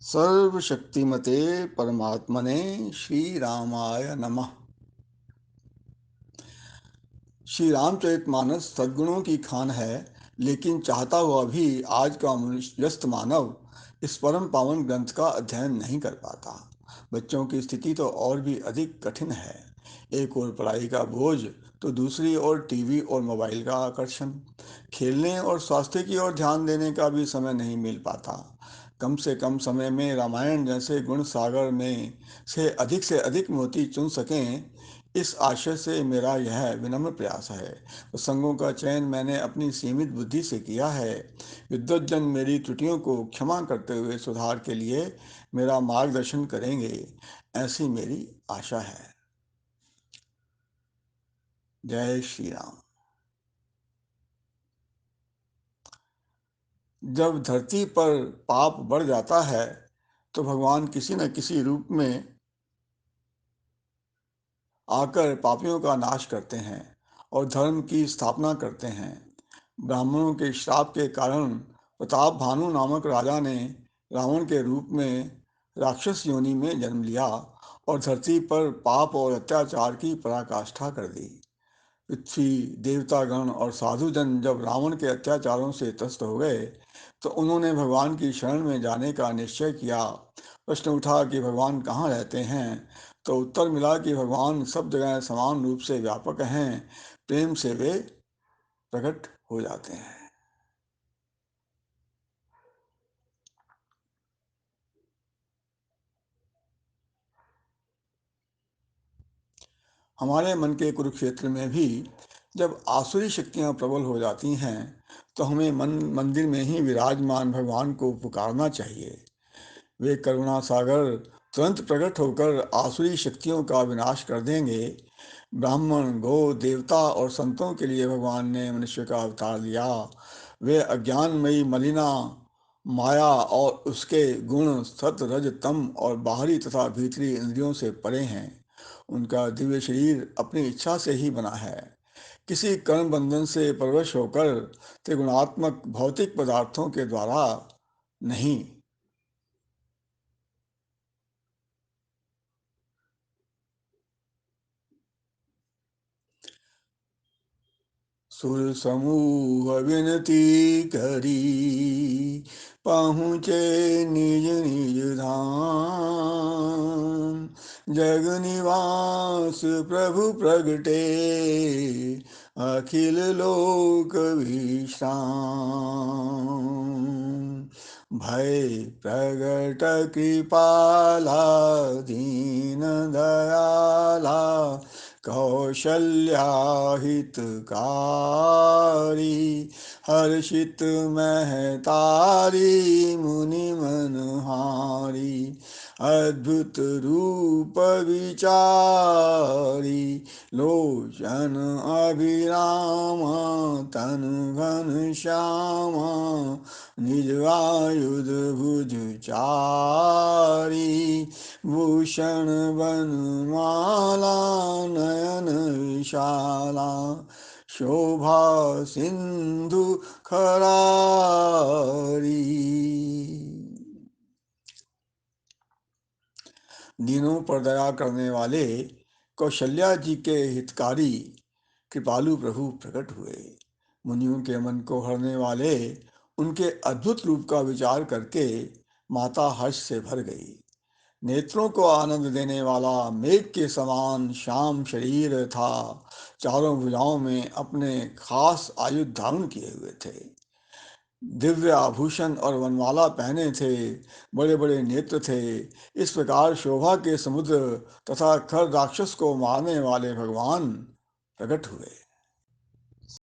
सर्वशक्तिमते परमात्मने श्रीरामाय नमः। श्री रामचरितमानस सद्गुणों की खान है, लेकिन चाहता हुआ भी आज का मनुष्य व्यस्त मानव इस परम पावन ग्रंथ का अध्ययन नहीं कर पाता। बच्चों की स्थिति तो और भी अधिक कठिन है। एक ओर पढ़ाई का बोझ, तो दूसरी ओर टीवी और मोबाइल का आकर्षण। खेलने और स्वास्थ्य की ओर ध्यान देने का भी समय नहीं मिल पाता। कम से कम समय में रामायण जैसे गुण सागर में से अधिक मोती चुन सकें, इस आशय से मेरा यह विनम्र प्रयास है। प्रसंगों का चयन मैंने अपनी सीमित बुद्धि से किया है। विद्वज्जन मेरी त्रुटियों को क्षमा करते हुए सुधार के लिए मेरा मार्गदर्शन करेंगे, ऐसी मेरी आशा है। जय श्री राम। जब धरती पर पाप बढ़ जाता है, तो भगवान किसी न किसी रूप में आकर पापियों का नाश करते हैं और धर्म की स्थापना करते हैं। ब्राह्मणों के श्राप के कारण प्रताप भानु नामक राजा ने रावण के रूप में राक्षस योनि में जन्म लिया और धरती पर पाप और अत्याचार की पराकाष्ठा कर दी। पृथ्वी, देवतागण और साधुजन जब रावण के अत्याचारों से त्रस्त हो गए, तो उन्होंने भगवान की शरण में जाने का निश्चय किया। प्रश्न उठा कि भगवान कहाँ रहते हैं, तो उत्तर मिला कि भगवान सब जगह समान रूप से व्यापक हैं। प्रेम से वे प्रकट हो जाते हैं। हमारे मन के कुरुक्षेत्र में भी जब आसुरी शक्तियां प्रबल हो जाती हैं, तो हमें मंदिर में ही विराजमान भगवान को पुकारना चाहिए। वे करुणा सागर तुरंत प्रकट होकर आसुरी शक्तियों का विनाश कर देंगे। ब्राह्मण, गो, देवता और संतों के लिए भगवान ने मनुष्य का अवतार लिया। वे अज्ञानमयी मलिना माया और उसके गुण सत रज तम और बाहरी तथा भीतरी इंद्रियों से परे हैं। उनका दिव्य शरीर अपनी इच्छा से ही बना है, किसी कर्म बंधन से परवश होकर त्रिगुणात्मक भौतिक पदार्थों के द्वारा नहीं। सुर समूह विनती करी, पहुँचे निज निज धाम। जग निवास प्रभु प्रगटे, अखिल लोक विश्राम। भय प्रगट कृपाला, दीन दयाला, कौशल्या हितकारी। हर्षित महतारी, मुनि मनहारी। अद्भुत रूप विचारी, लोचन अभिरामा। तनु घन श्यामा, निज आयुध भुज चारी। भूषण बनमाला, नयन विशाला। शोभा सिंधु खरारी। दीनों पर दया करने वाले कौशल्या जी के हितकारी कृपालु प्रभु प्रकट हुए। मुनियों के मन को हरने वाले उनके अद्भुत रूप का विचार करके माता हर्ष से भर गई। नेत्रों को आनंद देने वाला मेघ के समान श्याम शरीर था। चारों भुजाओं में अपने खास आयुध धारण किए हुए थे। दिव्य आभूषण और वनमाला पहने थे। बड़े बड़े नेत्र थे। इस प्रकार शोभा के समुद्र तथा खर राक्षस को मारने वाले भगवान प्रकट हुए।